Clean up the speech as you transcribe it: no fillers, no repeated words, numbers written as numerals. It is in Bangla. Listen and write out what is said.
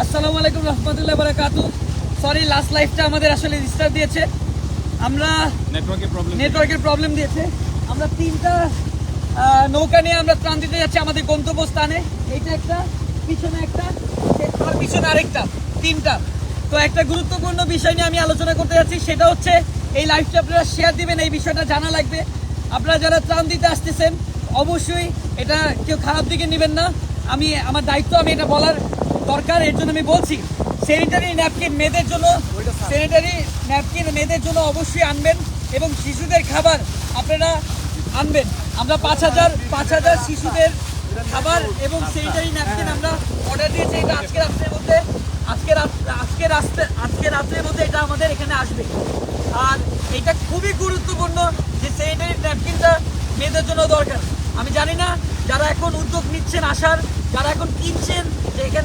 আসসালামু আলাইকুম রহমতুল্লাহ বারাকাতু। সরি, লাস্ট লাইফটা আমাদের আসলে ডিস্টার্ব দিয়েছে, আমরা নেটওয়ার্কের প্রবলেম দিয়েছে। আমরা তিনটা নৌকা নিয়ে আমরা ত্রাণ দিতে যাচ্ছি আমাদের গন্তব্যস্থানে। এইটা একটা, পিছনে একটা, তার পিছনে আরেকটা, তিনটা। তো একটা গুরুত্বপূর্ণ বিষয় নিয়ে আমি আলোচনা করতে যাচ্ছি, সেটা হচ্ছে এই লাইফটা আপনারা শেয়ার দিবেন, এই বিষয়টা জানা লাগবে। আপনারা যারা ত্রাণ দিতে আসতেছেন অবশ্যই এটা কেউ খারাপ দিকে নেবেন না। আমার দায়িত্ব, আমি এটা বলার দরকার, এর জন্য আমি বলছি। স্যানিটারি ন্যাপকিন মেয়েদের জন্য অবশ্যই আনবেন, এবং শিশুদের খাবার আপনারা আনবেন। আমরা 5,000 শিশুদের খাবার এবং স্যানিটারি ন্যাপকিন আমরা অর্ডার দিয়েছি। এটা আজকে রাত্রের মধ্যে এটা আমাদের এখানে আসবে। আর এটা খুবই গুরুত্বপূর্ণ যে স্যানিটারি ন্যাপকিনটা মেয়েদের জন্য দরকার। আমি জানি না যারা এখন উদ্যোগ নিচ্ছেন আসার, যারা এখন কিনছেন